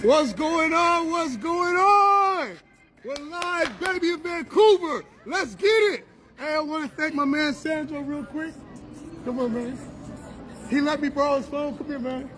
What's going on? What's going on? We're live, baby, in Vancouver. Let's get it. Hey, I want to thank my man Sandro real quick. Come on, man. He let me borrow his phone. Come here, man.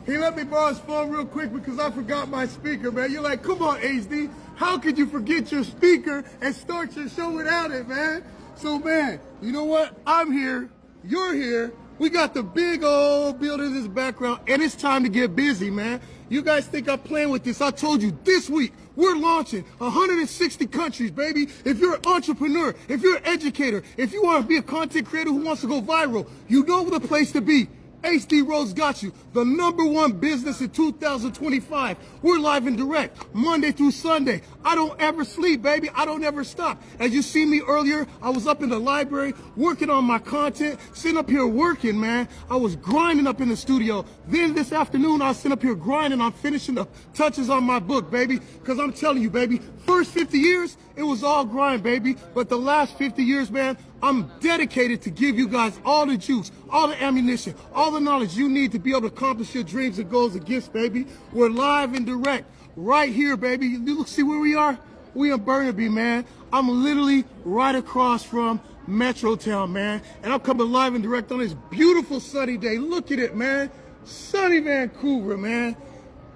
He let me borrow his phone real quick because I forgot my speaker, man. You're like, come on, HD. How could you forget your speaker and start your show without it, man? So, man, you know what? I'm here. You're here. We got the big old building in this background, and it's time to get busy, man. You guys think I'm playing with this? I told you this week we're launching 160 countries, baby. If you're an entrepreneur, if you're an educator, if you want to be a content creator who wants to go viral, you know the place to be. HD Rhodes got you. The #1 business in 2025. We're live and direct, Monday through Sunday. I don't ever sleep, baby. I don't ever stop. As you see me earlier, I was up in the library working on my content, sitting up here working, man. I was grinding up in the studio. Then this afternoon, I was sitting up here grinding on finishing the touches on my book, baby. Because I'm telling you, baby, first 50 years, it was all grind, baby. But the last 50 years, man, I'm dedicated to give you guys all the juice, all the ammunition, all the knowledge you need to be able to accomplish your dreams and goals and gifts, baby. We're live and direct right here, baby. You look, see where we are? We in Burnaby, man. I'm literally right across from Metrotown, man. And I'm coming live and direct on this beautiful sunny day. Look at it, man. Sunny Vancouver, man.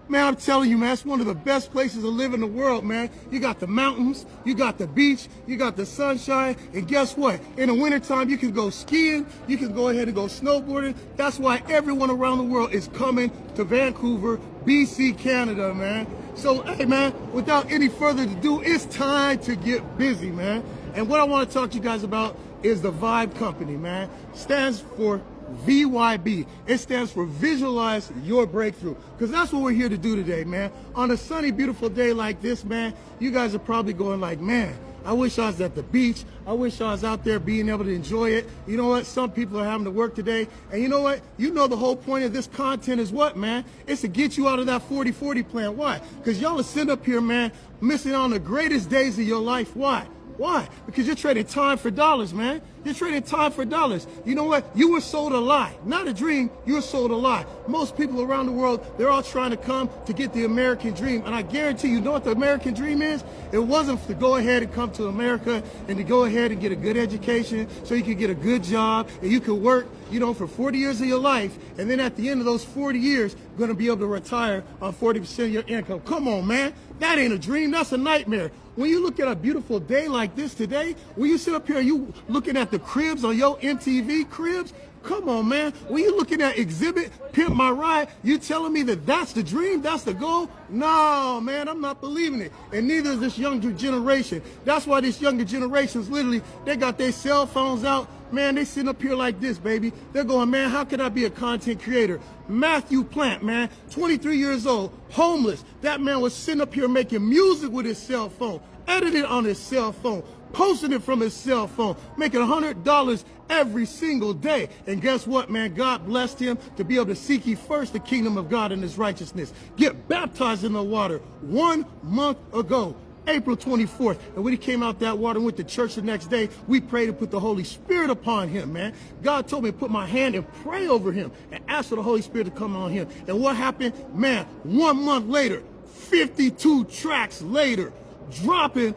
Man, I'm telling you, man, it's one of the best places to live in the world, man. You got the mountains, you got the beach, you got the sunshine, and guess what? In the wintertime, you can go skiing, you can go ahead and go snowboarding. That's why everyone around the world is coming to Vancouver, BC, Canada, man. So, hey, man, without any further ado, it's time to get busy, man. And what I want to talk to you guys about is the Vibe Company, man. Stands for VYB. It stands for Visualize Your Breakthrough. Because that's what we're here to do today, man. On a sunny, beautiful day like this, man, you guys are probably going like, man, I wish I was at the beach. I wish I was out there being able to enjoy it. You know what? Some people are having to work today. And you know what? You know the whole point of this content is what, man? It's to get you out of that 40-40 plan. Why? Because y'all are sitting up here, man, missing on the greatest days of your life. Why? Why? Because you're trading time for dollars, man. You're trading time for dollars. You know what? You were sold a lie. Not a dream, you were sold a lie. Most people around the world, they're all trying to come to get the American dream. And I guarantee you know what the American dream is? It wasn't to go ahead and come to America and to go ahead and get a good education so you could get a good job and you could work, you know, for 40 years of your life. And then at the end of those 40 years, you're going to be able to retire on 40% of your income. Come on, man. That ain't a dream. That's a nightmare. When you look at a beautiful day like this today, when you sit up here, you looking at the cribs on your MTV cribs, come on, man. When you looking at Exhibit, Pimp My Ride, you telling me that that's the dream, that's the goal? No, man, I'm not believing it. And neither is this younger generation. That's why this younger generation is literally, they got their cell phones out. Man, they sitting up here like this, baby. They're going, man, how can I be a content creator? Matthew Plant, man, 23 years old, homeless. That man was sitting up here making music with his cell phone, editing on his cell phone, posting it from his cell phone, making $100 every single day. And guess what, man? God blessed him to be able to seek ye first the kingdom of God and his righteousness. Get baptized in the water 1 month ago. April 24th, and when he came out that water and went to church the next day, we prayed and put the Holy Spirit upon him, man. God told me to put my hand and pray over him and ask for the Holy Spirit to come on him. And what happened? Man, 1 month later, 52 tracks later, dropping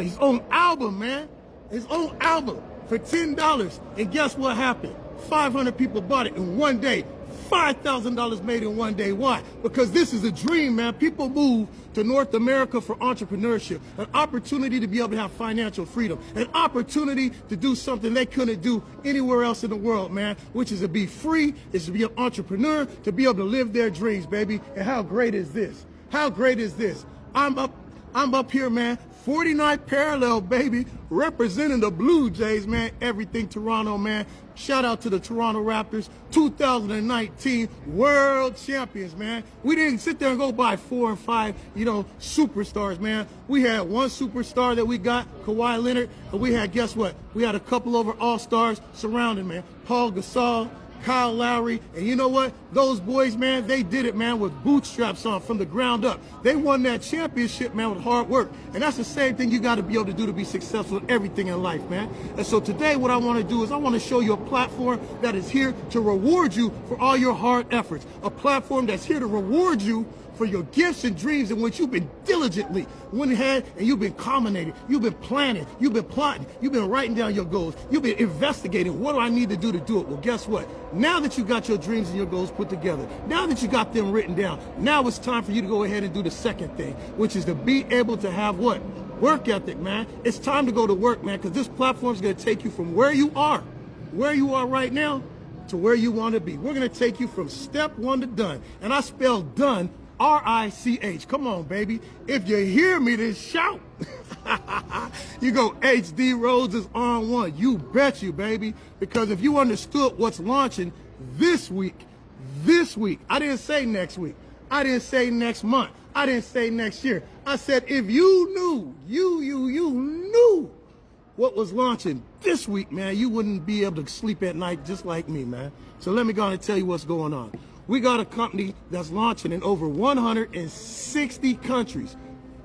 his own album, man. His own album for $10. And guess what happened? 500 people bought it in one day. $5,000 made in one day. Why? Because this is a dream, man. People move to North America for entrepreneurship, an opportunity to be able to have financial freedom, an opportunity to do something they couldn't do anywhere else in the world, man, which is to be free, is to be an entrepreneur, to be able to live their dreams, baby. And how great is this? How great is this? I'm up here, man, 49th parallel, baby, representing the Blue Jays, man. Everything Toronto, man. Shout out to the Toronto Raptors, 2019 world champions, man. We didn't sit there and go buy 4 and 5, you know, superstars, man. We had one superstar that we got, Kawhi Leonard, and we had, guess what? We had a couple over all-stars surrounding, man. Paul Gasol, Kyle Lowry, and you know what? Those boys, man, they did it, man, with bootstraps on from the ground up. They won that championship, man, with hard work. And that's the same thing you got to be able to do to be successful in everything in life, man. And so today what I want to do is I want to show you a platform that is here to reward you for all your hard efforts. A platform that's here to reward you for your gifts and dreams in which you've been diligently went ahead and you've been culminating, you've been planning, you've been plotting, you've been writing down your goals, you've been investigating what do I need to do it. Well, guess what? Now that you got your dreams and your goals put together, now that you got them written down, now it's time for you to go ahead and do the second thing, which is to be able to have what? Work ethic, man. It's time to go to work, man, because this platform is going to take you from where you are right now, to where you want to be. We're going to take you from step one to done. And I spell done, R-I-C-H. Come on, baby. If you hear me, then shout. You go, HD Rhodes is on one. You bet you, baby. Because if you understood what's launching this week, I didn't say next week. I didn't say next month. I didn't say next year. I said if you knew, you knew what was launching this week, man, you wouldn't be able to sleep at night just like me, man. So let me go and tell you what's going on. We got a company that's launching in over 160 countries.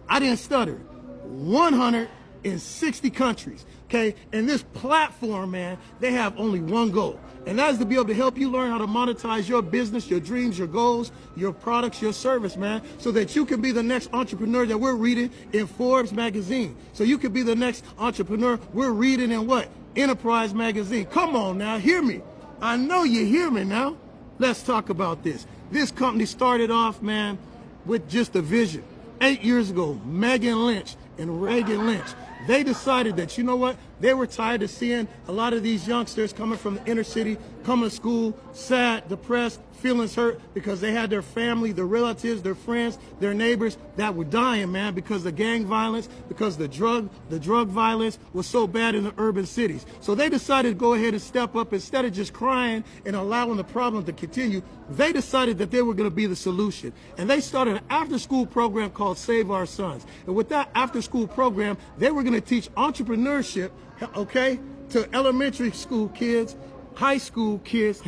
I didn't stutter. 160 countries, okay? And this platform, man, they have only one goal, and that is to be able to help you learn how to monetize your business, your dreams, your goals, your products, your service, man, so that you can be the next entrepreneur that we're reading in Forbes magazine. So you can be the next entrepreneur we're reading in what? Enterprise magazine. Come on now, hear me. I know you hear me now. Let's talk about this. This company started off, man, with just a vision. 8 years ago, Megan Lynch and Reagan Lynch, they decided that, you know what, they were tired of seeing a lot of these youngsters coming from the inner city, coming to school, sad, depressed, feelings hurt because they had their family, their relatives, their friends, their neighbors that were dying, man, because the gang violence, because the drug violence was so bad in the urban cities. So they decided to go ahead and step up. Instead of just crying and allowing the problem to continue, they decided that they were going to be the solution. And they started an after-school program called Save Our Sons. And with that after-school program, they were going to teach entrepreneurship, okay, to elementary school kids, high school kids,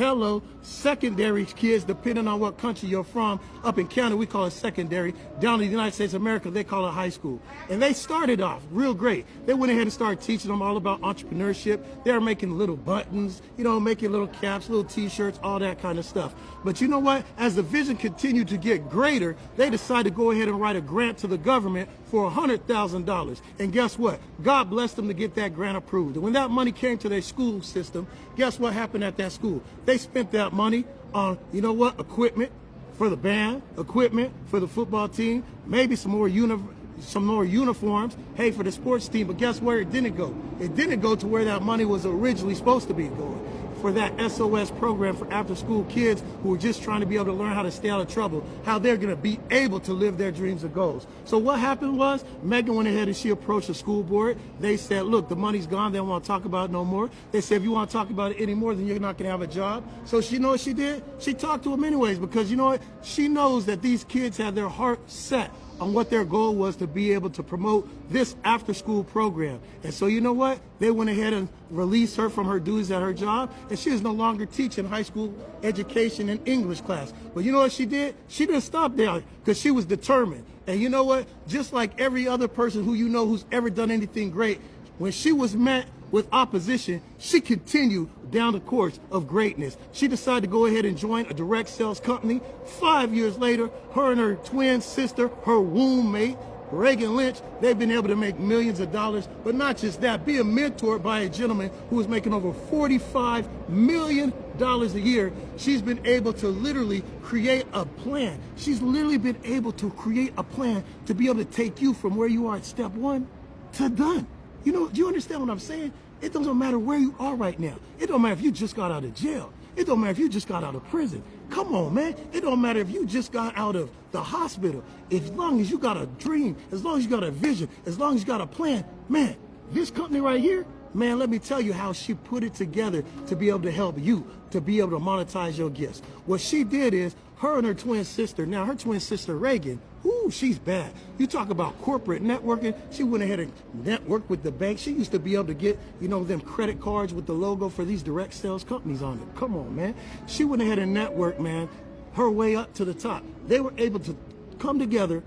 secondary kids, depending on what country you're from. Up in Canada, we call it secondary. Down in the United States of America, they call it high school. And they started off real great. They went ahead and started teaching them all about entrepreneurship. They were making little buttons, you know, making little caps, little t-shirts, all that kind of stuff. But you know what? As the vision continued to get greater, they decided to go ahead and write a grant to the government for $100,000. And guess what? God blessed them to get that grant approved. And when that money came to their school system, guess what happened at that school? They spent that money on, you know what, equipment for the band, equipment for the football team, maybe some more uniforms, hey, for the sports team. But guess where it didn't go? It didn't go to where that money was originally supposed to be going, for that SOS program for after-school kids who are just trying to be able to learn how to stay out of trouble, how they're going to be able to live their dreams and goals. So what happened was, Megan went ahead and she approached the school board. They said, look, the money's gone. They don't want to talk about it no more. They said, if you want to talk about it anymore, then you're not going to have a job. So you know what she did? She talked to them anyways, because you know what? She knows that these kids had their heart set on what their goal was, to be able to promote this after-school program. And so you know what? They went ahead and released her from her duties at her job, and she is no longer teaching high school education and English class. But you know what she did? She didn't stop there, because she was determined. And you know what? Just like every other person who you know who's ever done anything great, when she was met with opposition, she continued down the course of greatness. She decided to go ahead and join a direct sales company. 5 years later, her and her twin sister, her womb mate, Reagan Lynch, they've been able to make millions of dollars. But not just that, being mentored by a gentleman who is making over $45 million a year, she's been able to literally create a plan. She's literally been able to create a plan to be able to take you from where you are at step one to done. You know, do you understand what I'm saying? It doesn't matter where you are right now. It don't matter if you just got out of jail. It don't matter if you just got out of prison. Come on, man. It don't matter if you just got out of the hospital. As long as you got a dream, as long as you got a vision, as long as you got a plan, man, this company right here, man, let me tell you how she put it together to be able to help you, to be able to monetize your gifts. What she did is, her and her twin sister, now her twin sister Reagan, ooh, she's bad. You talk about corporate networking. She went ahead and networked with the bank. She used to be able to get, you know, them credit cards with the logo for these direct sales companies on it. Come on, man. She went ahead and networked, man, her way up to the top. They were able to come together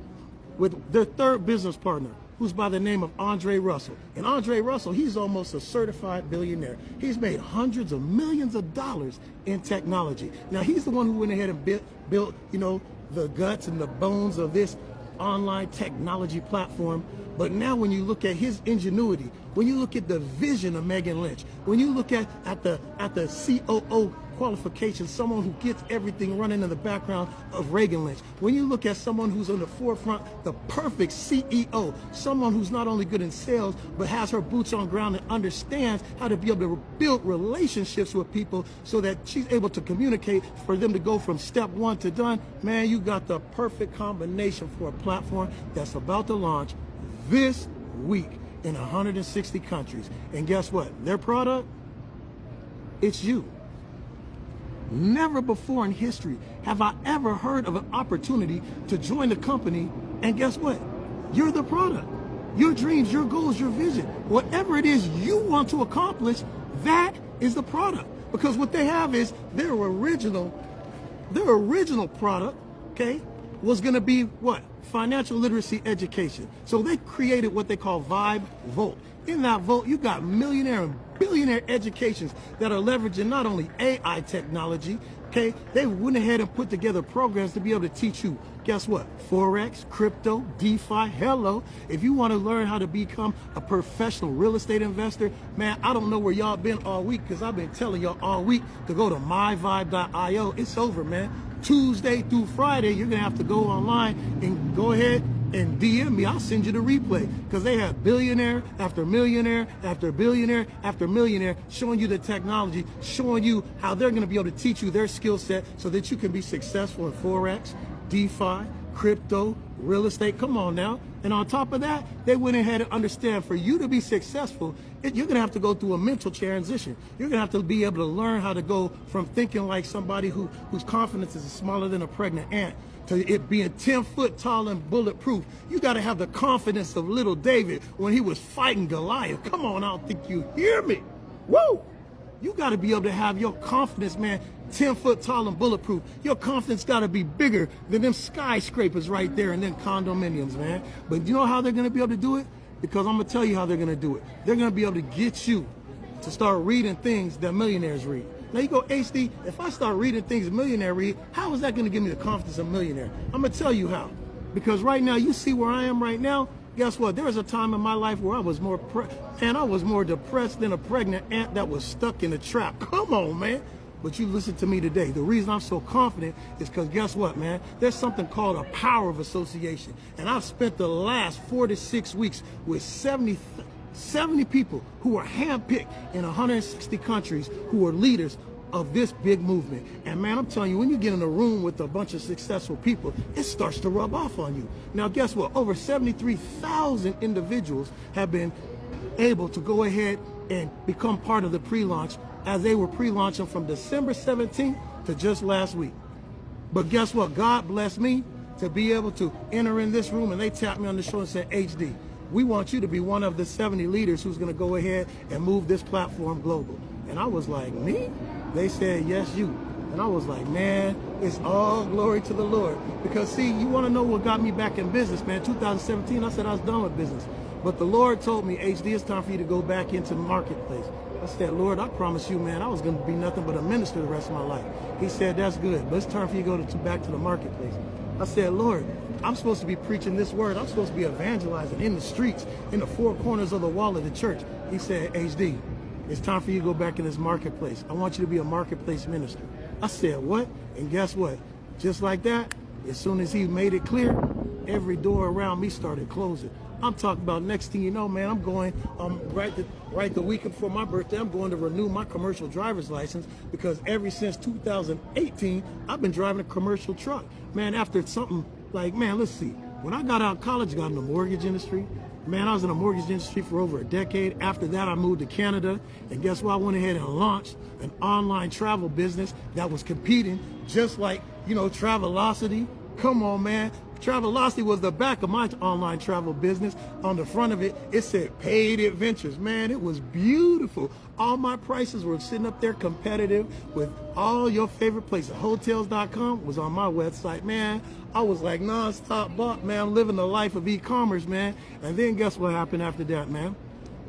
with their third business partner, who's by the name of Andre Russell. And Andre Russell, he's almost a certified billionaire. He's made hundreds of millions of dollars in technology. Now, he's the one who went ahead and built, you know, the guts and the bones of this online technology platform. But now when you look at his ingenuity, when you look at the vision of Megan Lynch, when you look at the COO qualifications, someone who gets everything running in the background of Reagan Lynch, when you look at someone who's on the forefront, the perfect CEO, someone who's not only good in sales, but has her boots on ground and understands how to be able to build relationships with people so that she's able to communicate for them to go from step one to done, man, you got the perfect combination for a platform that's about to launch this week in 160 countries. And guess what? Their product? It's you. Never before in history have I ever heard of an opportunity to join the company, and guess what? You're the product. Your dreams, your goals, your vision, whatever it is you want to accomplish, that is the product. Because what they have is their original product, okay, was going to be what? Financial literacy education. So they created what they call Vibe Volt. In that Volt, you got millionaire and billionaire educations that are leveraging not only AI technology, okay, they went ahead and put together programs to be able to teach you, guess what? Forex, crypto, DeFi, hello. If you want to learn how to become a professional real estate investor, man, I don't know where y'all been all week because I've been telling y'all all week to go to myvibe.io. It's over, man. Tuesday through Friday, you're going to have to go online and go ahead and DM me. I'll send you the replay because they have billionaire after millionaire after billionaire after millionaire showing you the technology, showing you how they're going to be able to teach you their skill set so that you can be successful in Forex, DeFi, crypto, real estate. Come on now. And on top of that, they went ahead and understand for you to be successful, you're going to have to go through a mental transition. You're going to have to be able to learn how to go from thinking like somebody whose confidence is smaller than a pregnant ant to it being 10 foot tall and bulletproof. You got to have the confidence of little David when he was fighting Goliath. Come on, I don't think you hear me. Woo! You got to be able to have your confidence, man, 10 foot tall and bulletproof. Your confidence got to be bigger than them skyscrapers right there and then condominiums, man. But you know how they're going to be able to do it? Because I'm going to tell you how they're going to do it. They're going to be able to get you to start reading things that millionaires read. Now you go, HD, if I start reading things a millionaire read, how is that going to give me the confidence of a millionaire? I'm going to tell you how. Because right now, you see where I am right now? Guess what? There was a time in my life where I was more depressed than a pregnant ant that was stuck in a trap. Come on, man. But you listen to me today. The reason I'm so confident is because guess what, man? There's something called a power of association. And I've spent the last 4 to 6 weeks with 70 people who are handpicked in 160 countries who are leaders of this big movement. And man, I'm telling you, when you get in a room with a bunch of successful people, it starts to rub off on you. Now, guess what? Over 73,000 individuals have been able to go ahead and become part of the pre-launch as they were pre-launching from December 17th to just last week. But guess what? God blessed me to be able to enter in this room, and they tapped me on the shoulder and said, HD, we want you to be one of the 70 leaders who's going to go ahead and move this platform global. And I was like, me? They said, yes, you. And I was like, man, it's all glory to the Lord. Because see, you want to know what got me back in business, man? 2017, I said I was done with business. But the Lord told me, HD, it's time for you to go back into the marketplace. I said, Lord, I promise you, man, I was going to be nothing but a minister the rest of my life. He said, that's good, but it's time for you to go back to the marketplace. I said, Lord, I'm supposed to be preaching this word. I'm supposed to be evangelizing in the streets, in the four corners of the wall of the church. He said, HD, it's time for you to go back in this marketplace. I want you to be a marketplace minister. I said, what? And guess what? Just like that, as soon as he made it clear, every door around me started closing. I'm talking about next thing you know, man, I'm going, right the week before my birthday, I'm going to renew my commercial driver's license because ever since 2018, I've been driving a commercial truck. Man, after something like, man, let's see. When I got out of college, I got in the mortgage industry. Man, I was in the mortgage industry for over a decade. After that, I moved to Canada. And guess what? I went ahead and launched an online travel business that was competing just like, Travelocity. Come on, man. Travelocity was the back of my online travel business. On the front of it, it said Paid Adventures. Man, it was beautiful. All my prices were sitting up there competitive with all your favorite places. Hotels.com was on my website, man. I was like non-stop bought, man. I'm living the life of e-commerce, man. And then guess what happened after that, man?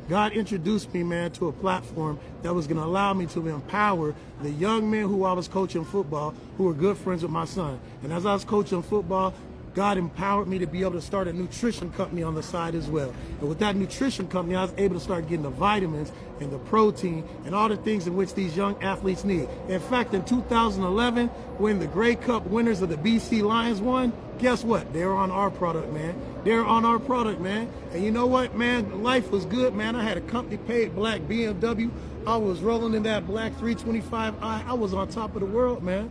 God introduced me, man, to a platform that was going to allow me to empower the young men who I was coaching football, who were good friends with my son. And as I was coaching football, God empowered me to be able to start a nutrition company on the side as well. And with that nutrition company, I was able to start getting the vitamins and the protein and all the things in which these young athletes need. In fact, in 2011, when the Grey Cup winners of the BC Lions won, guess what? They're on our product, man. They're on our product, man. And you know what, man? Life was good, man. I had a company-paid black BMW. I was rolling in that black 325i. I was on top of the world, man.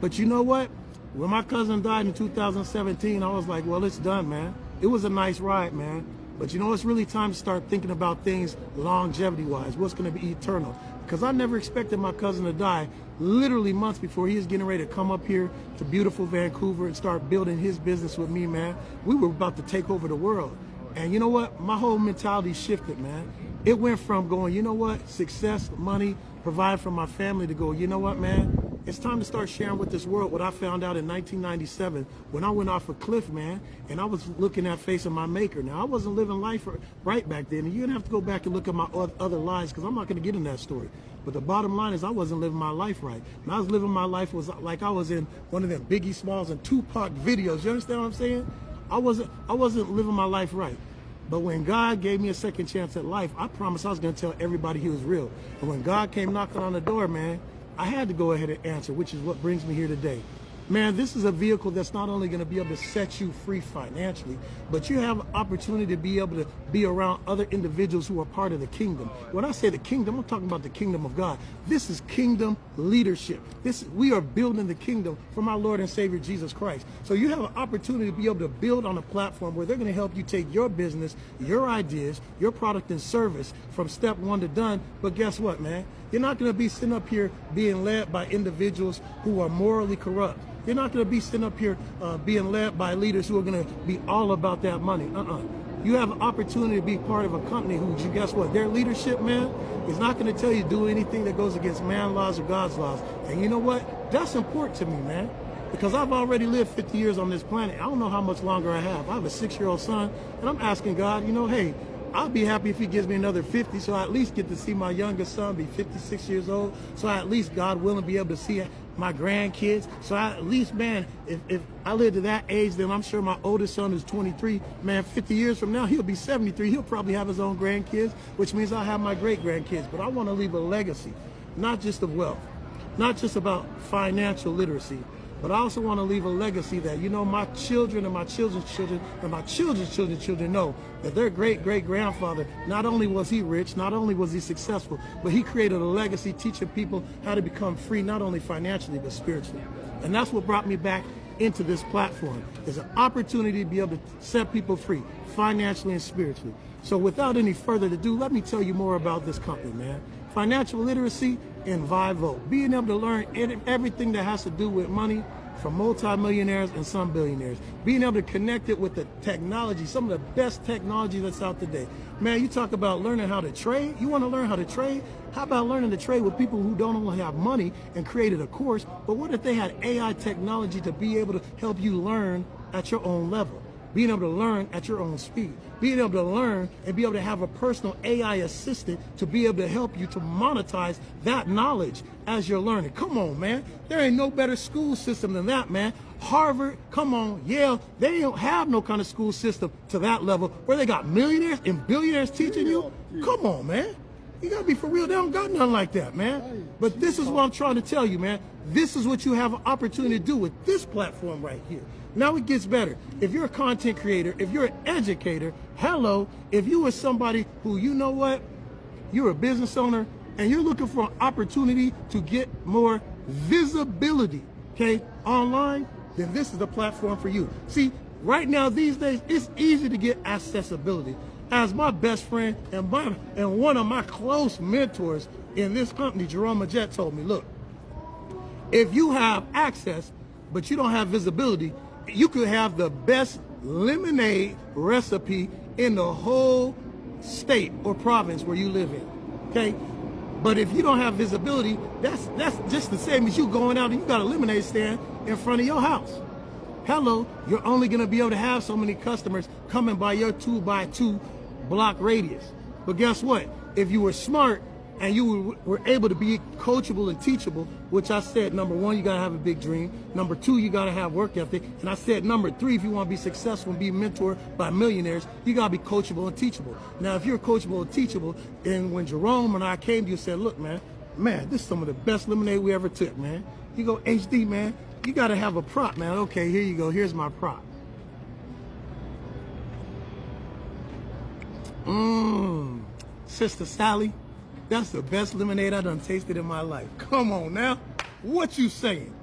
But you know what? When my cousin died in 2017, I was like, well, it's done, man. It was a nice ride, man. But you know, it's really time to start thinking about things longevity-wise, what's going to be eternal. Because I never expected my cousin to die literally months before he was getting ready to come up here to beautiful Vancouver and start building his business with me, man. We were about to take over the world. And you know what? My whole mentality shifted, man. It went from going, you know what, success, money, provide for my family, to go, you know what, man? It's time to start sharing with this world what I found out in 1997 when I went off a cliff, man, and I was looking at facing my maker. Now, I wasn't living life right back then, and you're going to have to go back and look at my other lives because I'm not going to get in that story. But the bottom line is I wasn't living my life right. When I was living my life, was like I was in one of them Biggie Smalls and Tupac videos. You understand what I'm saying? I wasn't living my life right. But when God gave me a second chance at life, I promised I was going to tell everybody he was real. And when God came knocking on the door, man, I had to go ahead and answer, which is what brings me here today. Man, this is a vehicle that's not only going to be able to set you free financially, but you have an opportunity to be able to be around other individuals who are part of the kingdom. When I say the kingdom, I'm talking about the kingdom of God. This is kingdom leadership. We are building the kingdom from our Lord and Savior, Jesus Christ. So you have an opportunity to be able to build on a platform where they're going to help you take your business, your ideas, your product and service from step one to done. But guess what, man? You're not going to be sitting up here being led by individuals who are morally corrupt. You're not going to be sitting up here being led by leaders who are going to be all about that money. You have an opportunity to be part of a company who, guess what? Their leadership, man, is not going to tell you to do anything that goes against man's laws or God's laws. And you know what? That's important to me, man. Because I've already lived 50 years on this planet. I don't know how much longer I have. I have a 6-year-old son, and I'm asking God, you know, hey, I'll be happy if he gives me another 50, so I at least get to see my youngest son be 56 years old, so I at least, God willing, be able to see my grandkids. So I at least, man, if I live to that age, then I'm sure my oldest son is 23. Man, 50 years from now, he'll be 73. He'll probably have his own grandkids, which means I'll have my great-grandkids. But I want to leave a legacy, not just of wealth, not just about financial literacy, but I also want to leave a legacy that, you know, my children and my children's children and my children's children's children know that their great-great-grandfather, not only was he rich, not only was he successful, but he created a legacy teaching people how to become free, not only financially, but spiritually. And that's what brought me back into this platform, is an opportunity to be able to set people free, financially and spiritually. So without any further ado, let me tell you more about this company, man. Financial literacy and Vote. Being able to learn everything that has to do with money from multimillionaires and some billionaires. Being able to connect it with the technology, some of the best technology that's out today. Man, you talk about learning how to trade. You want to learn how to trade? How about learning to trade with people who don't only have money and created a course, but what if they had AI technology to be able to help you learn at your own level? Being able to learn at your own speed, being able to learn and be able to have a personal AI assistant to be able to help you to monetize that knowledge as you're learning. Come on, man. There ain't no better school system than that, man. Harvard, come on, Yale, they don't have no kind of school system to that level where they got millionaires and billionaires teaching you. Come on, man. You gotta be for real. They don't got nothing like that, man. But this is what I'm trying to tell you, man. This is what you have an opportunity to do with this platform right here. Now it gets better. If you're a content creator, if you're an educator, hello, if you are somebody who, you know what, you're a business owner and you're looking for an opportunity to get more visibility, okay, online, then this is the platform for you. See, right now, these days, it's easy to get accessibility. As my best friend and one of my close mentors in this company, Jerome Majette, told me, look, if you have access, but you don't have visibility, you could have the best lemonade recipe in the whole state or province where you live in, okay? But if you don't have visibility, that's just the same as you going out and you got a lemonade stand in front of your house. Hello, you're only gonna be able to have so many customers coming by your 2x2 block radius. But guess what? If you were smart and you were able to be coachable and teachable, which I said, number one, you gotta have a big dream. Number two, you gotta have work ethic. And I said, number three, if you wanna be successful and be mentored by millionaires, you gotta be coachable and teachable. Now, if you're coachable and teachable, and when Jerome and I came to you and said, look, man, this is some of the best lemonade we ever took, man. You go, HD, man, you gotta have a prop, man. Okay, here you go, here's my prop. Sister Sally, that's the best lemonade I done tasted in my life. Come on now, what you saying?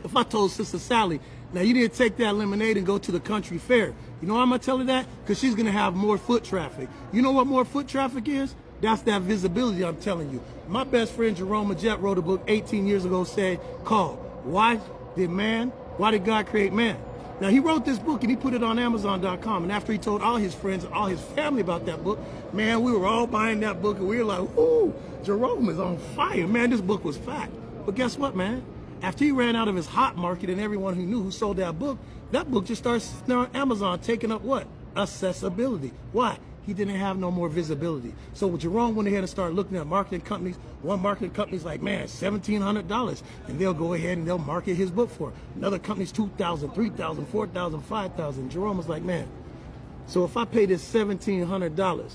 If I told Sister Sally, now you need to take that lemonade and go to the country fair, you know why I'm gonna tell her that? Because she's gonna have more foot traffic. You know what more foot traffic is? That's that visibility I'm telling you. My best friend Jerome Majette wrote a book 18 years ago said, called Why Did God Create Man? Now, he wrote this book and he put it on Amazon.com. And after he told all his friends and all his family about that book, man, we were all buying that book and we were like, ooh, Jerome is on fire. Man, this book was fact. But guess what, man? After he ran out of his hot market and everyone who knew who sold that book just started sitting on Amazon taking up what? Accessibility. Why? He didn't have no more visibility. So Jerome went ahead and started looking at marketing companies. One marketing company's like, man, $1,700. And they'll go ahead and they'll market his book for it. Another company's $2,000, $3,000, $4,000, $5,000. Jerome was like, man, so if I pay this $1,700,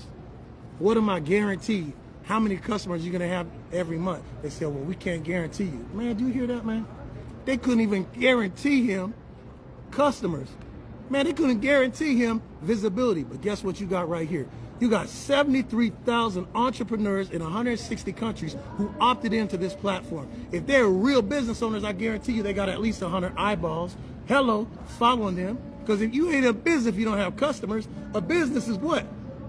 what am I guaranteed? How many customers you're gonna have every month? They said, well, we can't guarantee you. Man, do you hear that, man? They couldn't even guarantee him customers. Man, they couldn't guarantee him visibility. But guess what you got right here? You got 73,000 entrepreneurs in 160 countries who opted into this platform. If they're real business owners, I guarantee you they got at least 100 eyeballs. Hello, following them. Because if you ain't a business if you don't have customers, a business is what?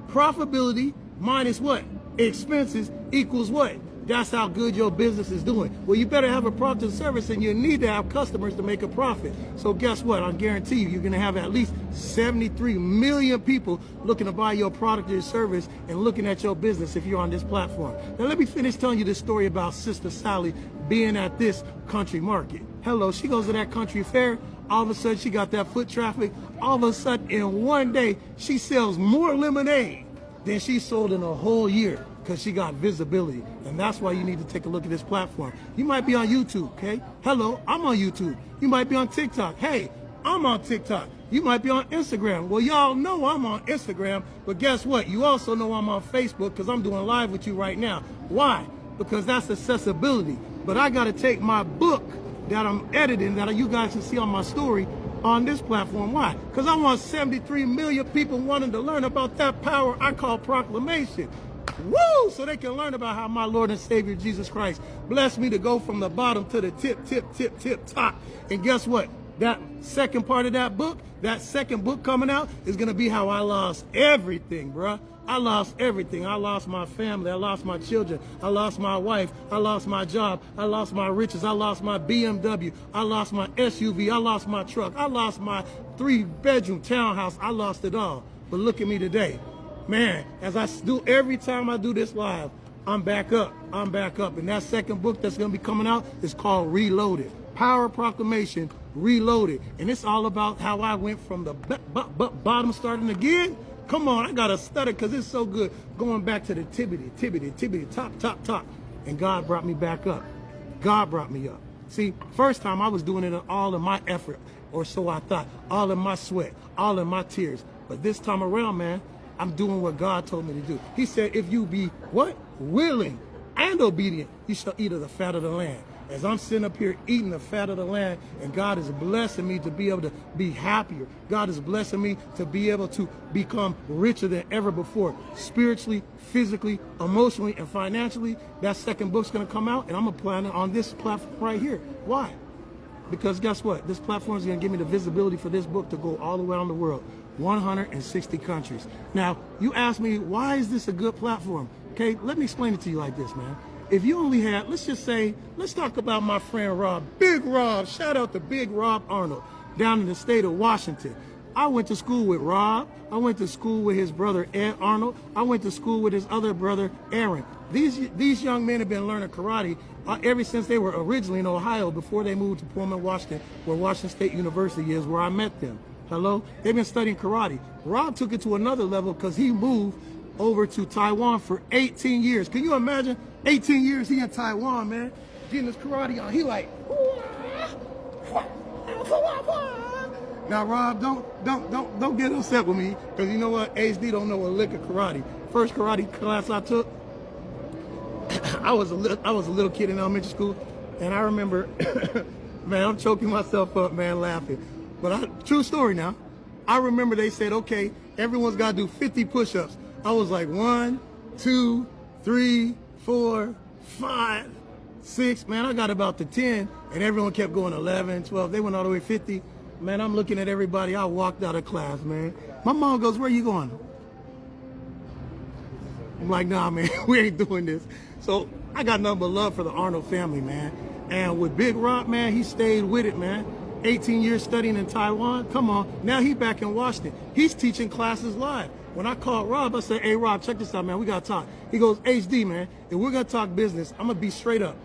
Profitability minus what? Expenses equals what? That's how good your business is doing. Well, you better have a product and service and you need to have customers to make a profit. So guess what? I guarantee you, you're gonna have at least 73 million people looking to buy your product or service and looking at your business if you're on this platform. Now let me finish telling you this story about Sister Sally being at this country market. Hello, she goes to that country fair. All of a sudden she got that foot traffic. All of a sudden in one day, she sells more lemonade than she sold in a whole year. Because she got visibility. And that's why you need to take a look at this platform. You might be on YouTube, okay? Hello, I'm on YouTube. You might be on TikTok. Hey, I'm on TikTok. You might be on Instagram. Well, y'all know I'm on Instagram, but guess what? You also know I'm on Facebook because I'm doing live with you right now. Why? Because that's accessibility. But I got to take my book that I'm editing, that you guys can see on my story, on this platform. Why? Because I want 73 million people wanting to learn about that power I call proclamation. Woo! So they can learn about how my Lord and Savior Jesus Christ blessed me to go from the bottom to the tip top. And guess what? That second part of that book, that second book coming out is going to be how I lost everything, bruh. I lost everything. I lost my family. I lost my children. I lost my wife. I lost my job. I lost my riches. I lost my BMW. I lost my SUV. I lost my truck. I lost my 3-bedroom townhouse. I lost it all. But look at me today. Man, as I do every time I do this live, I'm back up. I'm back up. And that second book that's going to be coming out is called Reloaded. Power Proclamation Reloaded. And it's all about how I went from the bottom starting again. Come on, I got to stutter because it's so good. Going back to the tibbity, top. And God brought me back up. God brought me up. See, first time I was doing it all in my effort, or so I thought, all in my sweat, all in my tears. But this time around, man, I'm doing what God told me to do. He said, if you be what? Willing and obedient, you shall eat of the fat of the land. As I'm sitting up here eating the fat of the land, and God is blessing me to be able to be happier. God is blessing me to be able to become richer than ever before. Spiritually, physically, emotionally, and financially. That second book's going to come out, and I'm applying it on this platform right here. Why? Because guess what? This platform is going to give me the visibility for this book to go all the way around the world. 160 countries. Now, you ask me, why is this a good platform? Okay, let me explain it to you like this, man. If you only had, let's talk about my friend Rob. Big Rob, shout out to Big Rob Arnold down in the state of Washington. I went to school with Rob. I went to school with his brother Ed Arnold. I went to school with his other brother Aaron. These young men have been learning karate ever since they were originally in Ohio before they moved to Pullman, Washington, where Washington State University is, where I met them. Hello? They've been studying karate. Rob took it to another level because he moved over to Taiwan for 18 years. Can you imagine? 18 years he in Taiwan, man, getting his karate on. He like, now Rob, don't get upset with me, because you know what? HD don't know a lick of karate. First karate class I took, I was a little kid in elementary school, and I remember, man, I'm choking myself up, man, laughing. But true story now. I remember they said, okay, everyone's got to do 50 push-ups. I was like 1, 2, 3, 4, 5, 6. Man, I got about to 10, and everyone kept going 11, 12. They went all the way 50. Man, I'm looking at everybody. I walked out of class, man. My mom goes, where you going? I'm like, nah, man, we ain't doing this. So I got nothing but love for the Arnold family, man. And with Big Rock, man, he stayed with it, man. 18 years studying in Taiwan. Come on. Now he back in Washington. He's teaching classes live. When I called Rob, I said, hey, Rob, check this out, man. We got to talk. He goes, HD, man, if we're going to talk business, I'm going to be straight up.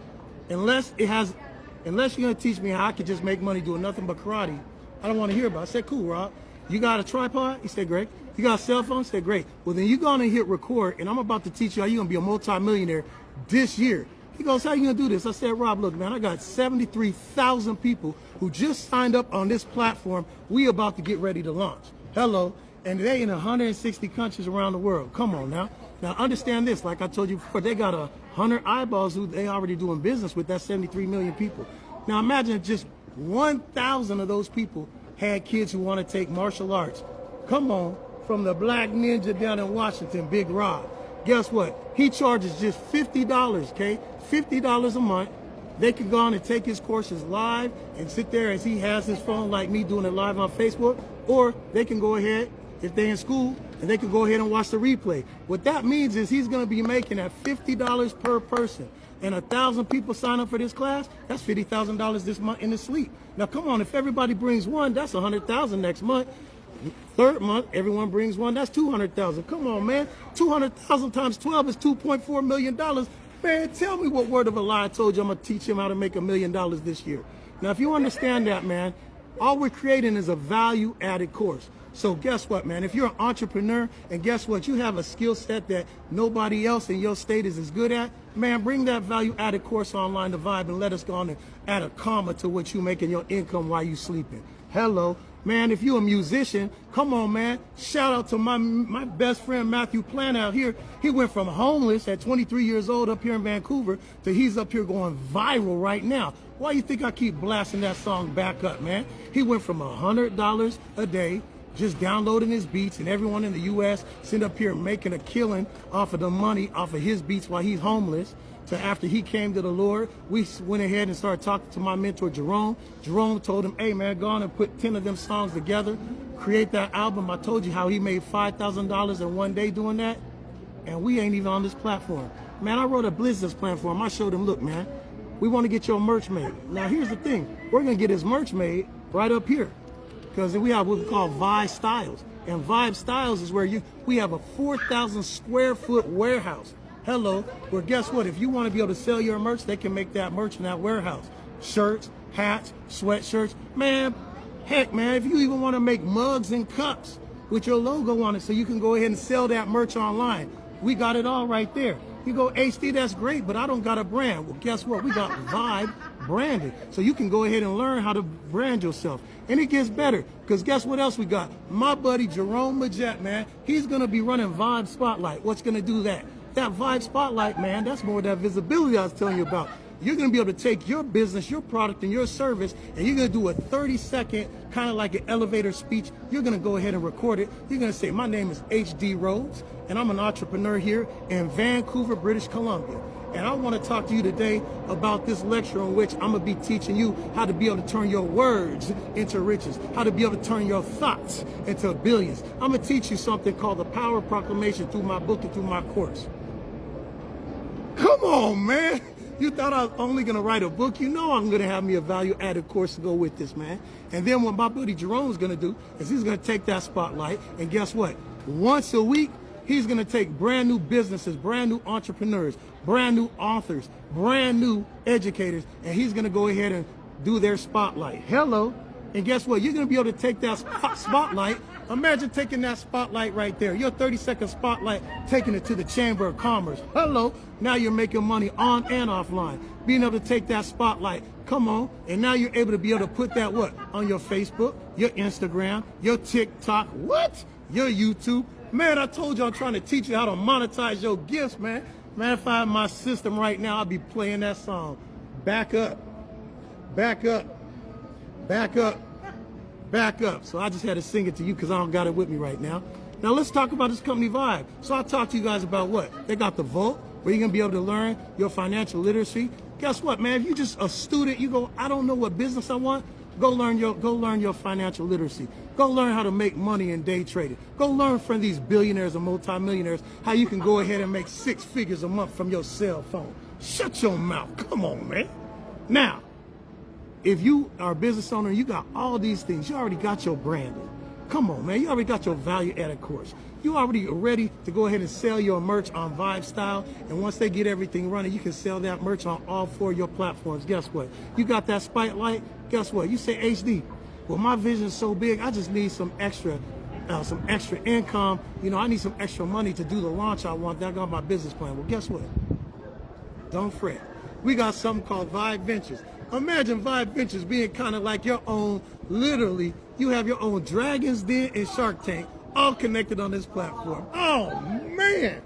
Unless you're going to teach me how I could just make money doing nothing but karate, I don't want to hear about it. I said, cool, Rob. You got a tripod? He said, great. You got a cell phone? He said, great. Well, then you go on and hit record, and I'm about to teach you how you're going to be a multimillionaire this year. He goes, how you going to do this? I said, Rob, look, man, I got 73,000 people who just signed up on this platform. We about to get ready to launch. Hello. And they in 160 countries around the world. Come on now. Now understand this, like I told you before, they got 100 eyeballs who they already doing business with. That's 73 million people. Now imagine if just 1,000 of those people had kids who want to take martial arts. Come on, from the Black Ninja down in Washington, Big Rob. Guess what? He charges just $50, okay? $50 a month. They can go on and take his courses live and sit there as he has his phone like me doing it live on Facebook. Or they can go ahead, if they're in school, and they can go ahead and watch the replay. What that means is he's going to be making at $50 per person. And 1,000 people sign up for this class, that's $50,000 this month in his sleep. Now, come on, if everybody brings one, that's $100,000 next month. Third month, everyone brings one, that's $200,000. Come on, man. 200,000 times 12 is $2.4 million. Man, tell me what word of a lie I told you I'm going to teach him how to make $1 million this year. Now, if you understand that, man, all we're creating is a value-added course. So guess what, man? If you're an entrepreneur, and guess what? You have a skill set that nobody else in your state is as good at, man, bring that value-added course online to Vibe and let us go on and add a comma to what you make in your income while you sleeping. Hello. Man, if you're a musician, come on, man. Shout out to my best friend, Matthew Plant out here. He went from homeless at 23 years old up here in Vancouver to he's up here going viral right now. Why you think I keep blasting that song back up, man? He went from $100 a day, just downloading his beats, and everyone in the U.S. sitting up here making a killing off of the money off of his beats while he's homeless. So after he came to the Lord, we went ahead and started talking to my mentor, Jerome. Jerome told him, hey, man, go on and put 10 of them songs together, create that album. I told you how he made $5,000 in one day doing that, and we ain't even on this platform. Man, I wrote a business plan for him. I showed him, look, man, we want to get your merch made. Now, here's the thing. We're going to get his merch made right up here, because we have what we call Vibe Styles. And Vibe Styles is where we have a 4,000 square foot warehouse. Hello, well, guess what? If you want to be able to sell your merch, they can make that merch in that warehouse. Shirts, hats, sweatshirts. Man, heck, man, if you even want to make mugs and cups with your logo on it so you can go ahead and sell that merch online, we got it all right there. You go, HD, that's great, but I don't got a brand. Well, guess what? We got Vibe branded. So you can go ahead and learn how to brand yourself. And it gets better, because guess what else we got? My buddy Jerome Majette, man, he's going to be running Vibe Spotlight. What's going to do that? That Vibe Spotlight, man, that's more of that visibility I was telling you about. You're going to be able to take your business, your product, and your service, and you're going to do a 30-second, kind of like an elevator speech. You're going to go ahead and record it. You're going to say, my name is HD Rhodes, and I'm an entrepreneur here in Vancouver, British Columbia. And I want to talk to you today about this lecture in which I'm going to be teaching you how to be able to turn your words into riches, how to be able to turn your thoughts into billions. I'm going to teach you something called the Power Proclamation through my book and through my course. Come on, man. You thought I was only going to write a book? You know I'm going to have me a value-added course to go with this, man. And then what my buddy Jerome is going to do is he's going to take that spotlight, and guess what? Once a week, he's going to take brand new businesses, brand new entrepreneurs, brand new authors, brand new educators, and he's going to go ahead and do their spotlight. Hello. And guess what? You're going to be able to take that spotlight. Imagine taking that spotlight right there. Your 30-second spotlight, taking it to the Chamber of Commerce. Hello. Now you're making money on and offline. Being able to take that spotlight. Come on. And now you're able to be able to put that what? On your Facebook, your Instagram, your TikTok. What? Your YouTube. Man, I told you I'm trying to teach you how to monetize your gifts, man. Man, if I had my system right now, I'd be playing that song. Back up. Back up. Back up. Back up. So I just had to sing it to you because I don't got it with me right now. Now let's talk about this company Vibe. So I talked to you guys about what? They got the Vault, where you're going to be able to learn your financial literacy. Guess what, man? If you're just a student, you go, I don't know what business I want. Go learn your financial literacy. Go learn how to make money in day trading. Go learn from these billionaires and multimillionaires how you can go ahead and make 6 figures a month from your cell phone. Shut your mouth. Come on, man. Now, if you are a business owner, you got all these things. You already got your branding. Come on, man. You already got your value-added course. You already are ready to go ahead and sell your merch on Vibe Style. And once they get everything running, you can sell that merch on all 4 of your platforms. Guess what? You got that spotlight. Guess what? You say, HD, well, my vision is so big, I just need some extra income. You know, I need some extra money to do the launch I want. That got my business plan. Well, guess what? Don't fret. We got something called Vibe Ventures. Imagine Vibe Ventures being kind of like your own, literally, you have your own Dragon's Den and Shark Tank all connected on this platform. Oh, man.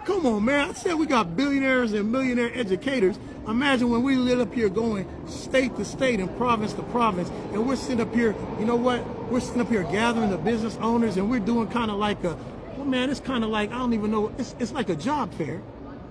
Come on, man. I said we got billionaires and millionaire educators. Imagine when we lit up here going state to state and province to province, and we're sitting up here, you know what? We're sitting up here gathering the business owners, and we're doing kind of like a, well, man, it's kind of like, I don't even know, it's like a job fair.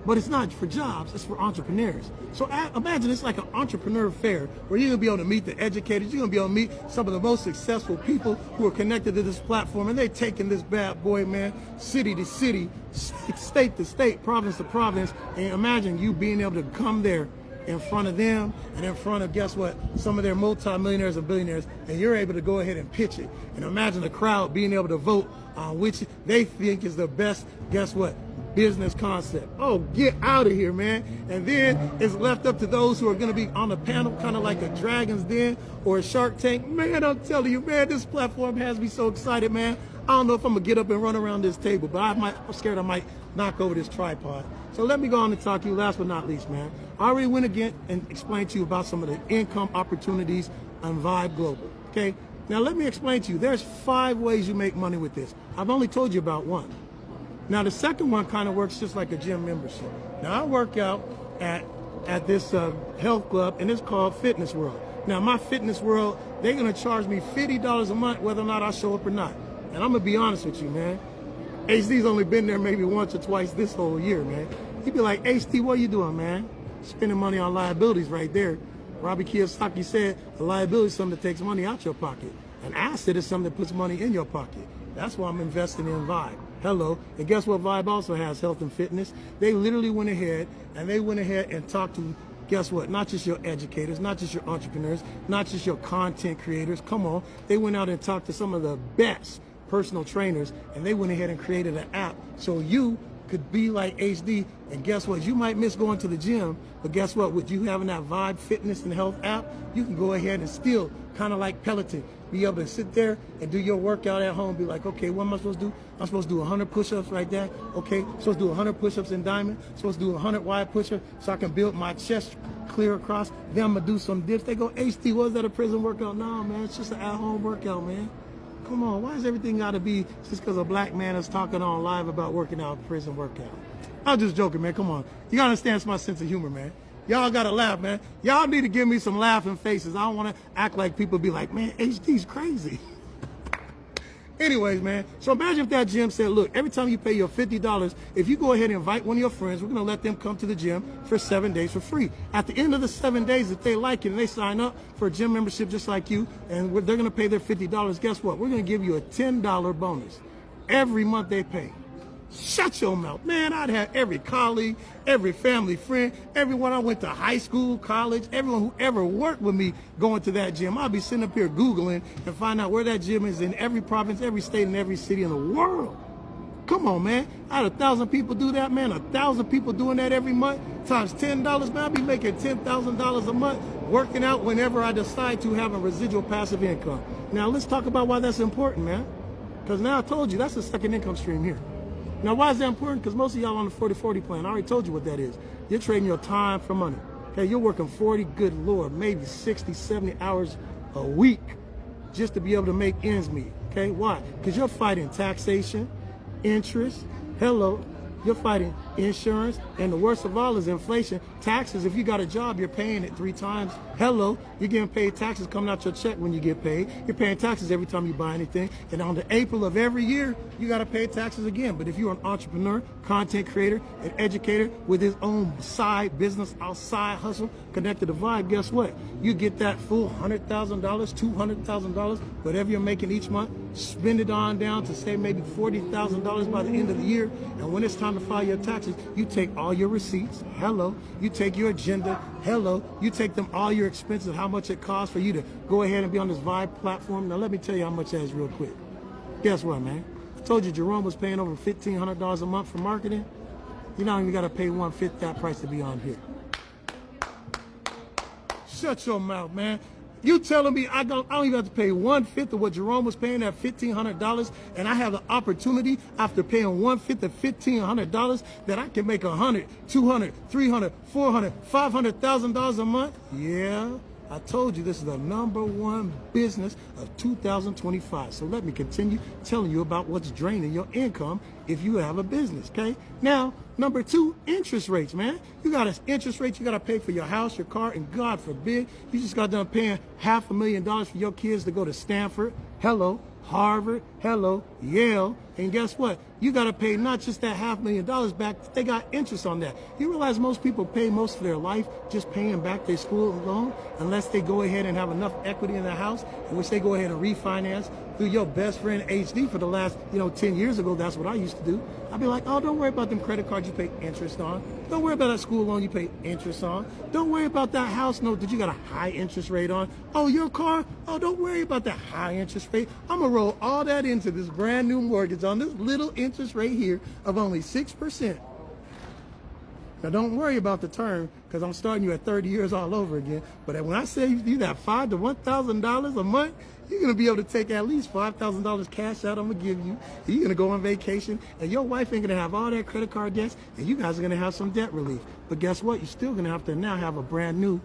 But it's not for jobs, it's for entrepreneurs. So imagine it's like an entrepreneur fair where you're gonna be able to meet the educators, you're gonna be able to meet some of the most successful people who are connected to this platform, and they're taking this bad boy, man, city to city, state to state, province to province, and imagine you being able to come there in front of them and in front of, guess what, some of their multimillionaires and billionaires, and you're able to go ahead and pitch it. And imagine the crowd being able to vote on which they think is the best, guess what, business concept. Oh, get out of here, man. And then it's left up to those who are going to be on the panel, kind of like a Dragon's Den or a Shark Tank. Man, I'm telling you, man, this platform has me so excited, man. I don't know if I'm going to get up and run around this table, but I'm scared I might knock over this tripod. So let me go on and talk to you last but not least, man. I already went again and explained to you about some of the income opportunities on Vibe Global, okay? Now let me explain to you. There's 5 ways you make money with this. I've only told you about one. Now the second one kind of works just like a gym membership. Now I work out at this health club, and it's called Fitness World. Now my Fitness World, they're gonna charge me $50 a month whether or not I show up or not. And I'm gonna be honest with you, man. HD's only been there maybe once or twice this whole year, man. He'd be like, HD, what are you doing, man? Spending money on liabilities right there. Robbie Kiyosaki said, a liability is something that takes money out your pocket. An asset is something that puts money in your pocket. That's why I'm investing in Vibe. Hello. And guess what? Vibe also has health and fitness. They literally went ahead and talked to, guess what? Not just your educators, not just your entrepreneurs, not just your content creators. Come on. They went out and talked to some of the best personal trainers, and they went ahead and created an app so you could be like HD. And guess what? You might miss going to the gym, but guess what? With you having that Vibe fitness and health app, you can go ahead and still, kind of like Peloton, be able to sit there and do your workout at home. Be like, okay, what am I supposed to do? I'm supposed to do 100 push-ups right there. Okay, I'm supposed to do 100 push-ups in diamond. I'm supposed to do 100 wide push-ups so I can build my chest clear across. Then I'm gonna do some dips. They go, HD, was that a prison workout? No, man, it's just an at-home workout, man. Come on, why is everything gotta be just because a black man is talking on live about working out prison workout? I'm just joking, man. Come on. You gotta understand it's my sense of humor, man. Y'all gotta laugh, man. Y'all need to give me some laughing faces. I don't wanna act like people be like, man, HD's crazy. Anyways, man, so imagine if that gym said, look, every time you pay your $50, if you go ahead and invite one of your friends, we're gonna let them come to the gym for 7 days for free. At the end of the 7 days, if they like it and they sign up for a gym membership just like you, and they're gonna pay their $50, guess what? We're gonna give you a $10 bonus every month they pay. Shut your mouth. Man, I'd have every colleague, every family friend, everyone I went to high school, college, everyone who ever worked with me going to that gym. I'll be sitting up here Googling and find out where that gym is in every province, every state, and every city in the world. Come on, man. I had 1,000 people do that, man. 1,000 people doing that every month times $10, man. I'll be making $10,000 a month working out whenever I decide to have a residual passive income. Now, let's talk about why that's important, man. Because now I told you, that's the second income stream here. Now, why is that important? Because most of y'all on the 40-40 plan. I already told you what that is. You're trading your time for money. Okay, you're working 40, good Lord, maybe 60, 70 hours a week just to be able to make ends meet. Okay, why? Because you're fighting taxation, interest, hello, you're fighting insurance, and the worst of all is inflation. Taxes, if you got a job, you're paying it 3 times. Hello, you're getting paid taxes coming out your check when you get paid. You're paying taxes every time you buy anything. And on the April of every year, you got to pay taxes again. But if you're an entrepreneur, content creator, an educator with his own side business, outside hustle, connected to Vibe, guess what? You get that full $100,000, $200,000, whatever you're making each month, spend it on down to say maybe $40,000 by the end of the year. And when it's time to file your taxes, you take all your receipts, hello, you take your agenda, hello, you take them all your expenses, how much it costs for you to go ahead and be on this Vibe platform. Now let me tell you how much that is real quick. Guess what, man? I told you Jerome was paying over $1,500 a month for marketing. You don't even got to pay 1/5 that price to be on here. Shut your mouth, man. You telling me I don't even have to pay 1/5 of what Jerome was paying at $1,500, and I have the opportunity after paying 1/5 of $1,500 that I can make $100, $200, $300, $400, $500,000 a month? Yeah, I told you this is the #1 business of 2025. So let me continue telling you about what's draining your income if you have a business, okay? Now, #2, interest rates, man. You got an interest rate, you got to pay for your house, your car, and God forbid, you just got done paying $500,000 for your kids to go to Stanford, hello, Harvard, hello, Yale, and guess what? You got to pay not just that $500,000 back, they got interest on that. You realize most people pay most of their life just paying back their school loan unless they go ahead and have enough equity in their house, in which they go ahead and refinance through your best friend HD for the last, 10 years ago. That's what I used to do. I'd be like, oh, don't worry about them credit cards you pay interest on. Don't worry about that school loan you pay interest on. Don't worry about that house note that you got a high interest rate on. Oh, your car? Oh, don't worry about that high interest rate. I'm going to roll all that into this brand new mortgage on this little interest rate here of only 6%. Now, don't worry about the term because I'm starting you at 30 years all over again. But when I say you got $5,000 to $1,000 a month, you're going to be able to take at least $5,000 cash out I'm going to give you. You're going to go on vacation, and your wife ain't going to have all that credit card debts, and you guys are going to have some debt relief. But guess what? You're still going to have to now have a brand new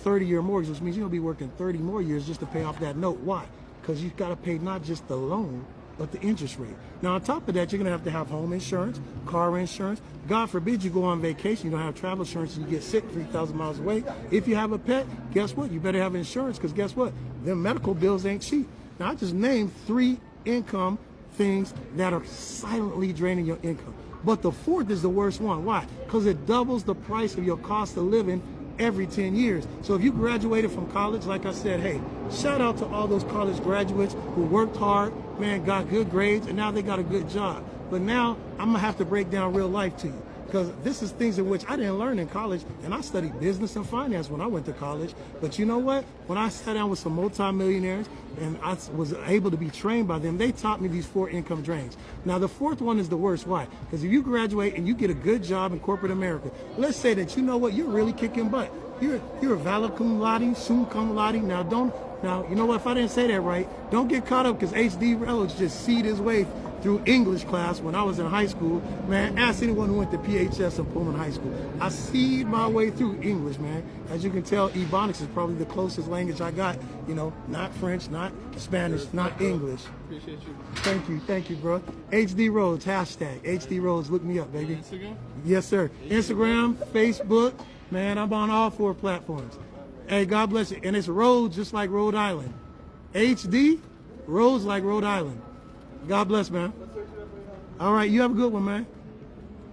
30-year mortgage, which means you're going to be working 30 more years just to pay off that note. Why? Because you've got to pay not just the loan, but the interest rate. Now, on top of that, you're going to have home insurance, car insurance. God forbid you go on vacation, you don't have travel insurance, and you get sick 3,000 miles away. If you have a pet, guess what? You better have insurance because guess what? Them medical bills ain't cheap. Now, I just named 3 income things that are silently draining your income. But the 4th is the worst one. Why? Because it doubles the price of your cost of living every 10 years. So if you graduated from college, like I said, hey, shout out to all those college graduates who worked hard, man, got good grades, and now they got a good job. But now I'm going to have to break down real life to you because this is things in which I didn't learn in college, and I studied business and finance when I went to college. But you know what? When I sat down with some multimillionaires and I was able to be trained by them, they taught me these 4 income drains. Now, the 4th one is the worst. Why? Because if you graduate and you get a good job in corporate America, let's say that you know what? You're really kicking butt. You're a valid cum laude, summa cum laude. Now, you know what? If I didn't say that right, don't get caught up because HD Rhodes just seed his way through English class when I was in high school. Man, ask anyone who went to PHS in Pullman High School. I seed my way through English, man. As you can tell, Ebonics is probably the closest language I got. Not French, not Spanish, not English. Appreciate you. Thank you, bro. HD Rhodes, hashtag HD Rhodes. Look me up, baby. Instagram? Yes, sir. Instagram, Facebook. Man, I'm on all 4 platforms. Hey, God bless you. And it's Rhodes just like Rhode Island. HD, Rhodes like Rhode Island. God bless, man. All right, you have a good one, man.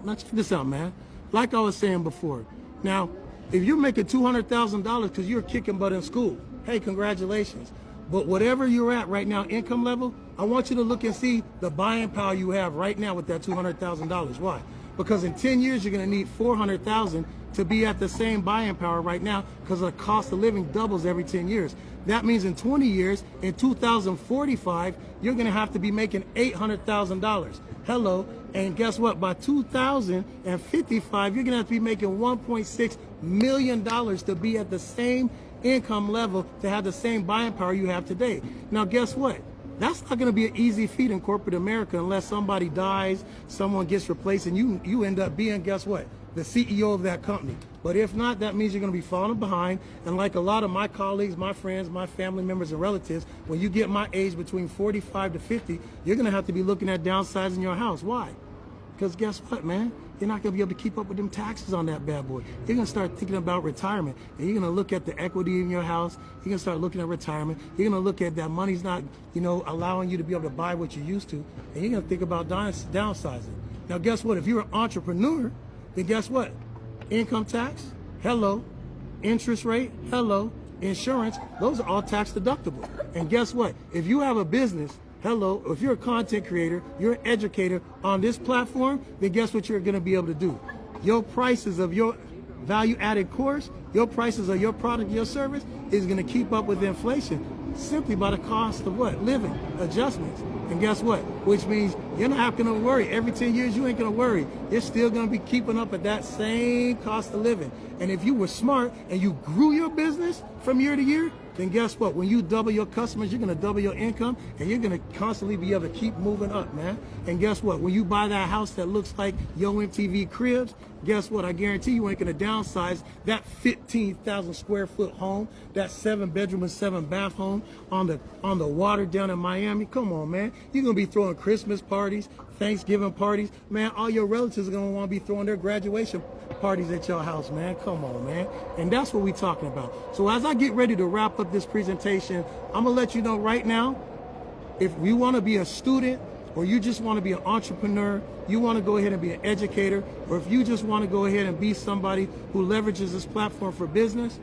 Let's check this out, man. Like I was saying before. Now, if you're making $200,000 because you're kicking butt in school, hey, congratulations. But whatever you're at right now, income level, I want you to look and see the buying power you have right now with that $200,000. Why? Because in 10 years, you're going to need $400,000 to be at the same buying power right now because the cost of living doubles every 10 years. That means in 20 years, in 2045, you're going to have to be making $800,000. Hello. And guess what? By 2055, you're going to have to be making $1.6 million to be at the same income level, to have the same buying power you have today. Now, guess what? That's not going to be an easy feat in corporate America unless somebody dies, someone gets replaced, and you end up being, guess what? The CEO of that company. But if not, that means you're going to be falling behind. And like a lot of my colleagues, my friends, my family members and relatives, when you get my age between 45 to 50, you're going to have to be looking at downsizing your house. Why? Because guess what, man? You're not going to be able to keep up with them taxes on that bad boy. You're going to start thinking about retirement, and you're going to look at the equity in your house. You're going to start looking at retirement. You're going to look at that money's not, allowing you to be able to buy what you used to, and you're going to think about downsizing. Now, guess what? If you're an entrepreneur, then guess what? Income tax, hello. Interest rate, hello. Insurance, those are all tax deductible. And guess what? If you have a business, hello, if you're a content creator, you're an educator on this platform, then guess what you're going to be able to do? Your prices of your value-added course, your prices of your product, your service is going to keep up with inflation simply by the cost of what? Living adjustments. And guess what? Which means you're not going to worry. Every 10 years, you ain't going to worry. You're still going to be keeping up at that same cost of living. And if you were smart and you grew your business from year to year, then guess what? When you double your customers, you're going to double your income, and you're going to constantly be able to keep moving up, man. And guess what? When you buy that house that looks like Yo MTV Cribs, guess what? I guarantee you ain't going to downsize that 15,000 square foot home, that 7-bedroom and 7-bath home on the water down in Miami. Come on, man. You're going to be throwing Christmas parties, Thanksgiving parties. Man, all your relatives are going to want to be throwing their graduation parties at your house, man. Come on, man. And that's what we're talking about. So as I get ready to wrap up this presentation, I'm going to let you know right now, if you want to be a student, or you just want to be an entrepreneur, you want to go ahead and be an educator, or if you just want to go ahead and be somebody who leverages this platform for business,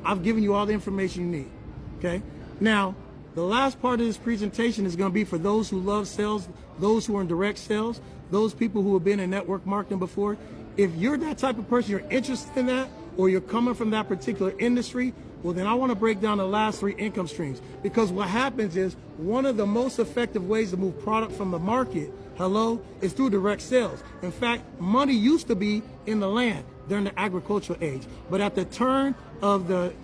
I've given you all the information you need, okay? Now, the last part of this presentation is going to be for those who love sales, those who are in direct sales, those people who have been in network marketing before. If you're that type of person, you're interested in that, or you're coming from that particular industry, well, then I want to break down the last 3 income streams. Because what happens is one of the most effective ways to move product from the market, hello, is through direct sales. In fact, money used to be in the land during the agricultural age. But at the turn of the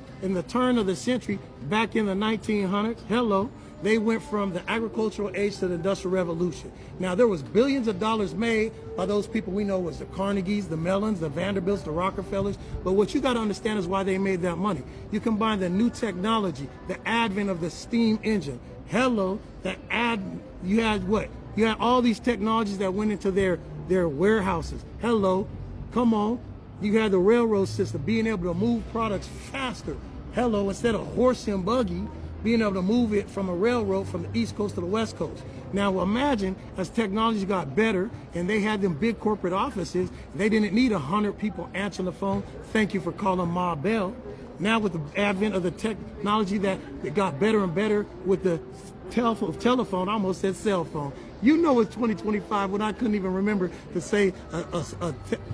century, back in the 1900s, hello, they went from the agricultural age to the industrial revolution. Now, there was billions of dollars made by those people we know was the Carnegies, the Mellons, the Vanderbilts, the Rockefellers. But what you got to understand is why they made that money. You combine the new technology, the advent of the steam engine. Hello, you had what? You had all these technologies that went into their warehouses. Hello, come on. You had the railroad system, being able to move products faster. Hello, instead of horse and buggy, being able to move it from a railroad from the East Coast to the West Coast. Now imagine as technology got better and they had them big corporate offices, they didn't need 100 people answering the phone. Thank you for calling Ma Bell. Now with the advent of the technology that got better and better with the telephone, I almost said cell phone. You know it's 2025 when I couldn't even remember to say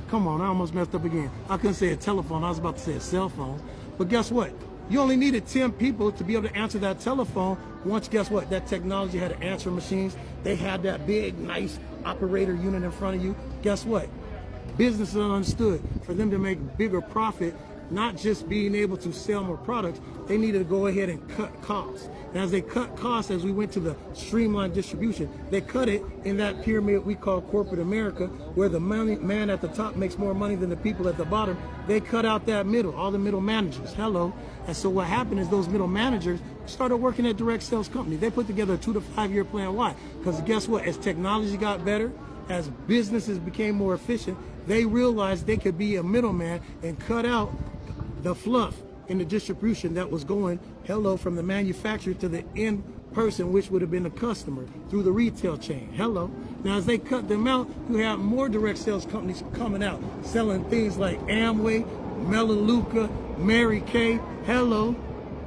come on, I almost messed up again. I couldn't say a telephone, I was about to say a cell phone. But guess what? You only needed 10 people to be able to answer that telephone. Once, guess what? That technology had answering machines. They had that big, nice operator unit in front of you. Guess what? Businesses understood for them to make bigger profit, not just being able to sell more products, they needed to go ahead and cut costs. And as they cut costs, as we went to the streamlined distribution, they cut it in that pyramid we call corporate America, where the man at the top makes more money than the people at the bottom. They cut out that middle, all the middle managers. Hello. And so what happened is those middle managers started working at direct sales companies. They put together a 2 to 5 year plan. Why? Because guess what? As technology got better, as businesses became more efficient, they realized they could be a middleman and cut out the fluff in the distribution that was going, hello, from the manufacturer to the end person, which would have been the customer through the retail chain. Hello. Now, as they cut them out, you have more direct sales companies coming out, selling things like Amway, Melaleuca, Mary Kay, hello,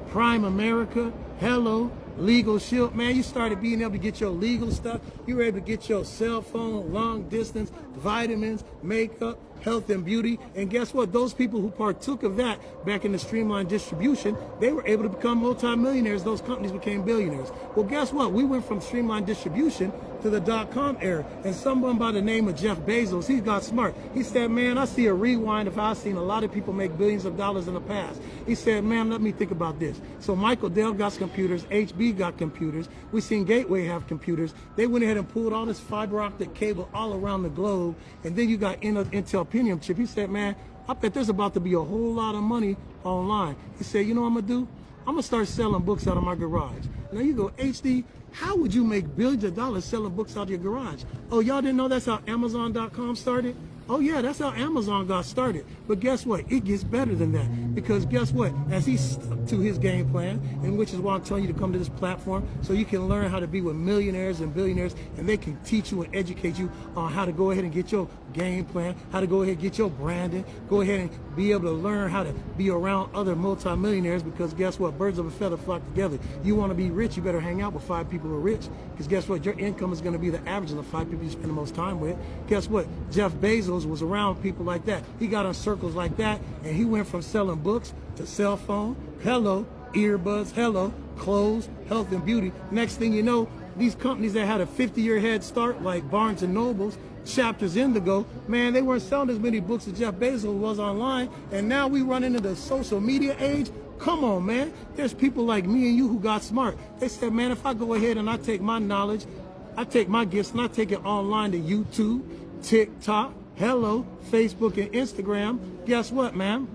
Prime America, hello, Legal Shield. Man, you started being able to get your legal stuff. You were able to get your cell phone, long distance, vitamins, makeup, health and beauty. And guess what? Those people who partook of that back in the streamlined distribution, they were able to become multimillionaires. Those companies became billionaires. Well, guess what? We went from streamlined distribution to the dot-com era. And someone by the name of Jeff Bezos, he got smart. He said, man, I see a rewind of how I've seen a lot of people make billions of dollars in the past. He said, man, let me think about this. So Michael Dell got computers, HB got computers, we seen Gateway have computers. They went ahead and pulled all this fiber optic cable all around the globe, and then you got Intel Pentium chip. He said, man, I bet there's about to be a whole lot of money online. He said, you know what I'm gonna do? I'm gonna start selling books out of my garage. Now you go, HD, how would you make billions of dollars selling books out of your garage? Oh, y'all didn't know that's how Amazon.com started? Oh yeah, that's how Amazon got started. But guess what? It gets better than that. Because guess what? As he stuck to his game plan, and which is why I'm telling you to come to this platform, so you can learn how to be with millionaires and billionaires, and they can teach you and educate you on how to go ahead and get your game plan, how to go ahead and get your branding, go ahead and be able to learn how to be around other multimillionaires, because guess what? Birds of a feather flock together. You want to be rich, you better hang out with 5 people who are rich, because guess what? Your income is going to be the average of the 5 people you spend the most time with. Guess what? Jeff Bezos was around people like that. He got in circles like that, and he went from selling books to cell phone, hello, earbuds, hello, clothes, health and beauty. Next thing you know, these companies that had a 50-year head start, like Barnes and Nobles, Chapters Indigo, man, they weren't selling as many books as Jeff Bezos was online, and now we run into the social media age. Come on, man. There's people like me and you who got smart. They said, man, if I go ahead and I take my knowledge, I take my gifts and I take it online to YouTube, TikTok, hello, Facebook and Instagram, guess what, man?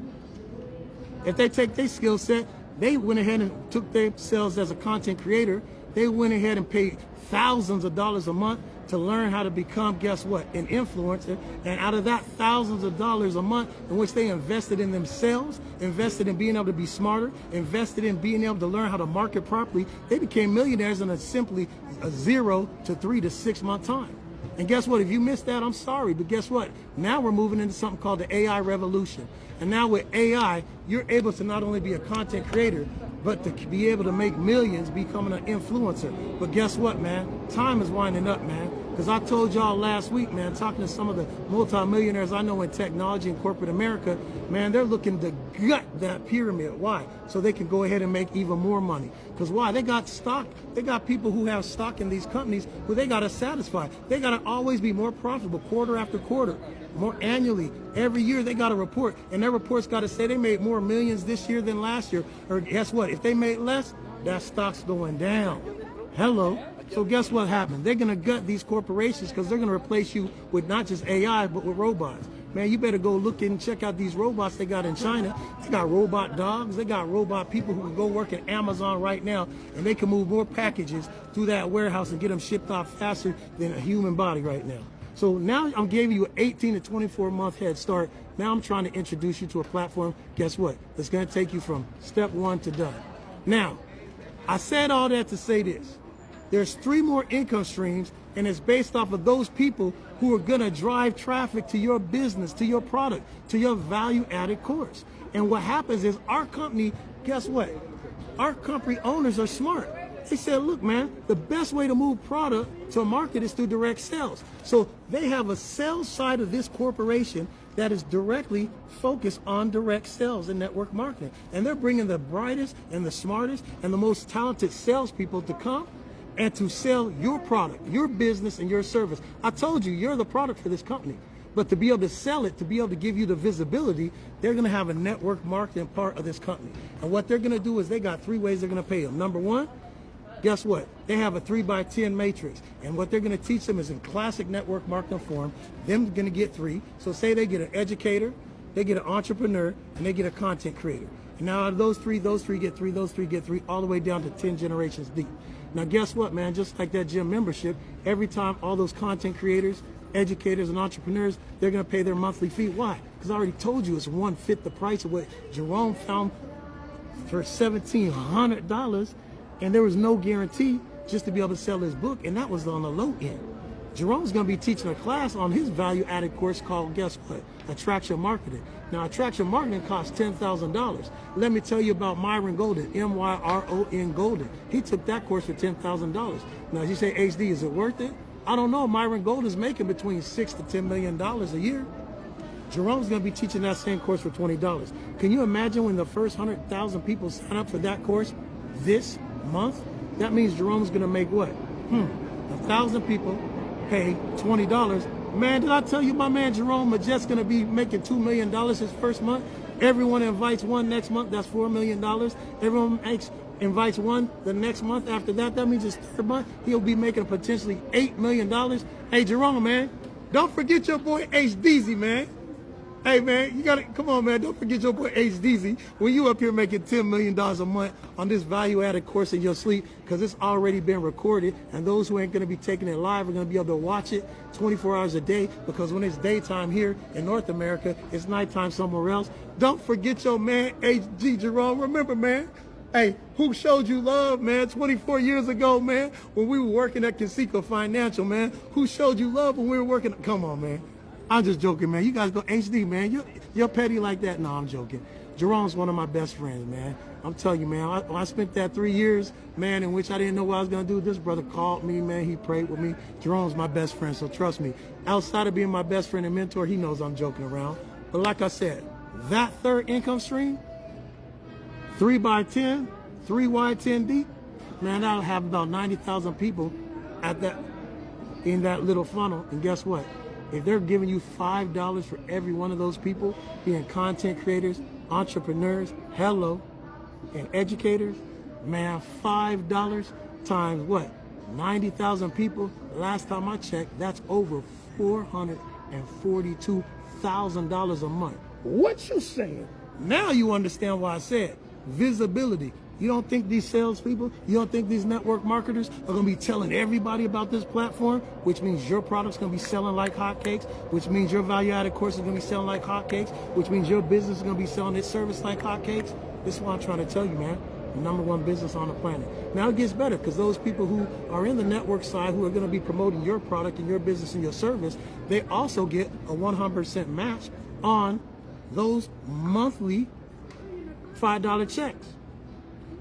If they take their skill set, they went ahead and took themselves as a content creator, they went ahead and paid thousands of dollars a month to learn how to become, guess what, an influencer. And out of that, thousands of dollars a month in which they invested in themselves, invested in being able to be smarter, invested in being able to learn how to market properly, they became millionaires in simply a 0 to 3 to 6 month time. And guess what? If you missed that, I'm sorry. But guess what? Now we're moving into something called the AI revolution. And now with AI, you're able to not only be a content creator, but to be able to make millions becoming an influencer. But guess what, man? Time is winding up, man. Because I told y'all last week, man, talking to some of the multimillionaires I know in technology and corporate America, man, they're looking to gut that pyramid. Why? So they can go ahead and make even more money. Because why? They got stock. They got people who have stock in these companies who they got to satisfy. They got to always be more profitable quarter after quarter, more annually. Every year they got a report, and their report's got to say they made more millions this year than last year. Or guess what? If they made less, that stock's going down. Hello. So guess what happened? They're going to gut these corporations because they're going to replace you with not just AI, but with robots. Man, you better go look and check out these robots they got in China. They got robot dogs. They got robot people who can go work at Amazon right now, and they can move more packages through that warehouse and get them shipped off faster than a human body right now. So now I'm giving you an 18 to 24 month head start. Now I'm trying to introduce you to a platform, guess what? That's going to take you from step 1 to done. Now, I said all that to say this. There's 3 more income streams, and it's based off of those people who are going to drive traffic to your business, to your product, to your value-added course. And what happens is our company, guess what? Our company owners are smart. They said, look, man, the best way to move product to a market is through direct sales. So they have a sales side of this corporation that is directly focused on direct sales and network marketing. And they're bringing the brightest and the smartest and the most talented salespeople to come and to sell your product, your business, and your service. I told you, you're the product for this company. But to be able to sell it, to be able to give you the visibility, they're going to have a network marketing part of this company. And what they're going to do is they got 3 ways they're going to pay them. Number 1, guess what? They have a 3x10 matrix. And what they're going to teach them is in classic network marketing form. Them going to get 3. So say they get an educator, they get an entrepreneur, and they get a content creator. And now out of those 3 get 3, those 3 get 3, all the way down to 10 generations deep. Now guess what, man? Just like that gym membership, every time all those content creators, educators, and entrepreneurs, they're going to pay their monthly fee. Why? Because I already told you it's 1/5 the price of what Jerome found for $1,700, and there was no guarantee just to be able to sell his book, and that was on the low end. Jerome's going to be teaching a class on his value-added course called, guess what? Attraction Marketing. Now, attraction marketing costs $10,000. Let me tell you about Myron Golden, M-Y-R-O-N Golden. He took that course for $10,000. Now, you say, HD, is it worth it? I don't know. Myron Golden's making between $6 to $10 million a year. Jerome's going to be teaching that same course for $20. Can you imagine when the first 100,000 people sign up for that course this month? That means Jerome's going to make what? 1,000 people pay $20. Man, did I tell you my man Jerome Majet's going to be making $2 million his first month? Everyone invites one next month, that's $4 million. Everyone invites one the next month after that, that means his third month, he'll be making potentially $8 million. Hey, Jerome, man, don't forget your boy HDZ, man. Hey, man, you gotta, come on, man, don't forget your boy HDZ when you up here making $10 million a month on this value-added course in your sleep, because it's already been recorded, and those who ain't gonna be taking it live are gonna be able to watch it 24 hours a day, because when it's daytime here in North America, it's nighttime somewhere else. Don't forget your man, HG Jerome. Remember, man, hey, who showed you love, man, 24 years ago, man, when we were working at Conseco Financial, man? Who showed you love when we were working? Come on, man. I'm just joking, man. You guys go HD, man. You're petty like that. No, I'm joking. Jerome's one of my best friends, man. I'm telling you, man, I spent that 3 years, man, in which I didn't know what I was going to do. This brother called me, man. He prayed with me. Jerome's my best friend, so trust me. Outside of being my best friend and mentor, he knows I'm joking around. But like I said, that third income stream, 3 by 10, 3 wide, 10 deep, man, that'll have about 90,000 people in that little funnel. And guess what? If they're giving you $5 for every one of those people, being content creators, entrepreneurs, and educators, man, $5 times what? 90,000 people. Last time I checked, that's over $442,000 a month. What you saying? Now you understand why I said visibility. You don't think these salespeople, you don't think these network marketers are going to be telling everybody about this platform, which means your product's going to be selling like hotcakes, which means your value-added course is going to be selling like hotcakes, which means your business is going to be selling its service like hotcakes? This is what I'm trying to tell you, man. The #1 business on the planet. Now it gets better, because those people who are in the network side who are going to be promoting your product and your business and your service, they also get a 100% match on those monthly $5 checks.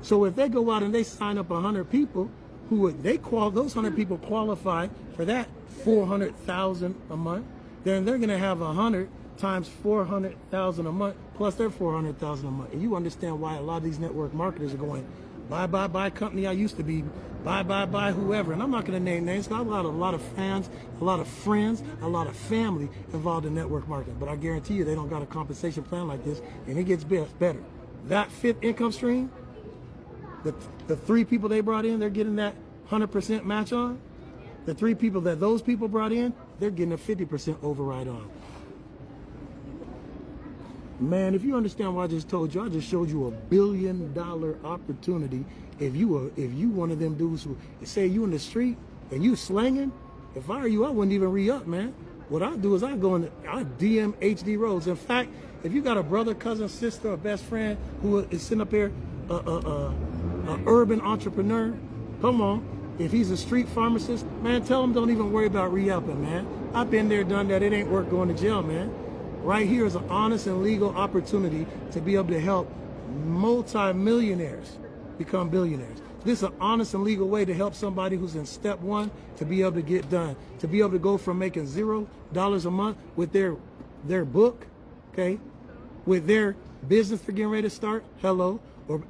So if they go out and they sign up 100 people, those 100 people qualify for that 400,000 a month, then they're going to have 100 times 400,000 a month plus their 400,000 a month. And you understand why a lot of these network marketers are going, bye company I used to be, bye whoever. And I'm not going to name names. I have a lot of fans, a lot of friends, a lot of family involved in network marketing. But I guarantee you they don't got a compensation plan like this, and it gets better. That fifth income stream, the 3 people they brought in, they're getting that 100% match on. The 3 people that those people brought in, they're getting a 50% override on. Man, if you understand what I just told you, I just showed you $1 billion opportunity. If you one of them dudes who say you in the street and you slanging, if I were you, I wouldn't even re-up, man. What I do is I DM HD Rhodes. In fact, if you got a brother, cousin, sister, or best friend who is sitting up here, an urban entrepreneur, come on. If he's a street pharmacist, man, tell him don't even worry about re-upping, man. I've been there, done that. It ain't worth going to jail, man. Right here is an honest and legal opportunity to be able to help multi-millionaires become billionaires. This is an honest and legal way to help somebody who's in step 1 to be able to get done, to be able to go from making $0 a month with their book, okay, with their business for getting ready to start, or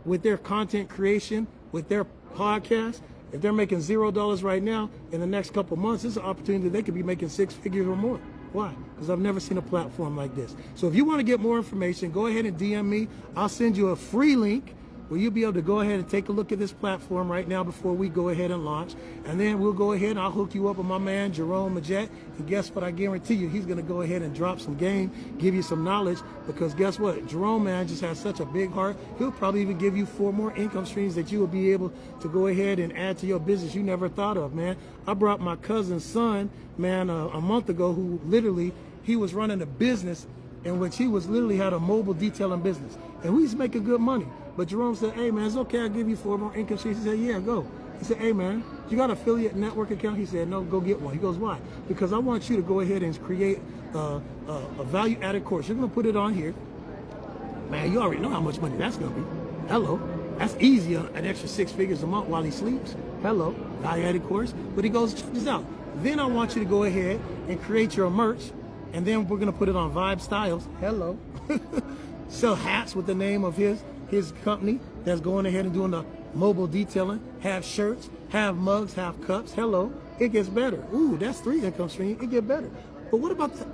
with their content creation, with their podcast. If they're making $0 right now, in the next couple months, it's an opportunity that they could be making 6 figures or more. Why? Because I've never seen a platform like this. So if you want to get more information, go ahead and DM me. I'll send you a free link where you'll be able to go ahead and take a look at this platform right now before we go ahead and launch. And then we'll go ahead and I'll hook you up with my man, Jerome Majet. And guess what? I guarantee you, he's going to go ahead and drop some game, give you some knowledge, because guess what? Jerome, man, just has such a big heart. He'll probably even give you 4 more income streams that you will be able to go ahead and add to your business you never thought of, man. I brought my cousin's son, man, a month ago, who literally, he was running a business in which he was literally had a mobile detailing business. And he's making good money. But Jerome said, hey, man, it's okay, I'll give you 4 more income streams. He said, yeah, go. He said, hey, man, you got an affiliate network account? He said, no, go get one. He goes, why? Because I want you to go ahead and create a value-added course. You're going to put it on here. Man, you already know how much money that's going to be. That's easy, an extra 6 figures a month while he sleeps. Value-added course. But he goes, check this out. Then I want you to go ahead and create your merch And then we're gonna put it on Vibe Styles. Hello. Sell hats with the name of his company that's going ahead and doing the mobile detailing. Have shirts, have mugs, have cups. Hello. It gets better. Ooh, that's 3 income streams. It get better. But what about the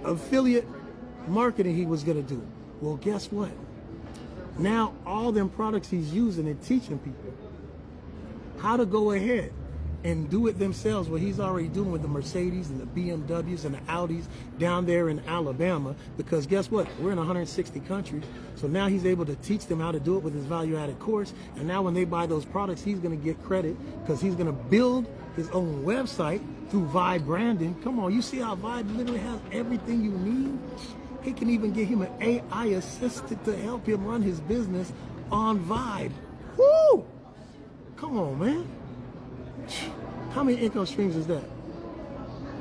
affiliate marketing he was gonna do? Well, guess what? Now all them products he's using and teaching people how to go ahead and do it themselves, what he's already doing with the Mercedes and the BMWs and the Audis down there in Alabama. Because guess what? We're in 160 countries. So now he's able to teach them how to do it with his value-added course. And now when they buy those products, he's going to get credit because he's going to build his own website through Vibe branding. Come on, you see how Vibe literally has everything you need? He can even get him an AI assistant to help him run his business on Vibe. Woo! Come on, man. How many income streams is that?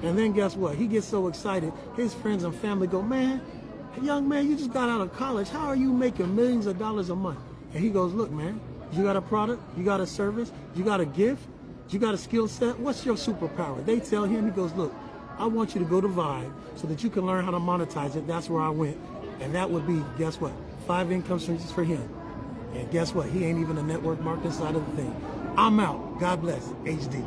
And then guess what? He gets so excited, his friends and family go, man, young man, you just got out of college. How are you making millions of dollars a month? And he goes, look, man, you got a product, you got a service, you got a gift, you got a skill set. What's your superpower? They tell him, he goes, look, I want you to go to Vibe so that you can learn how to monetize it. That's where I went. And that would be, guess what? 5 income streams for him. And guess what? He ain't even a network marketing side of the thing. I'm out. God bless. HD.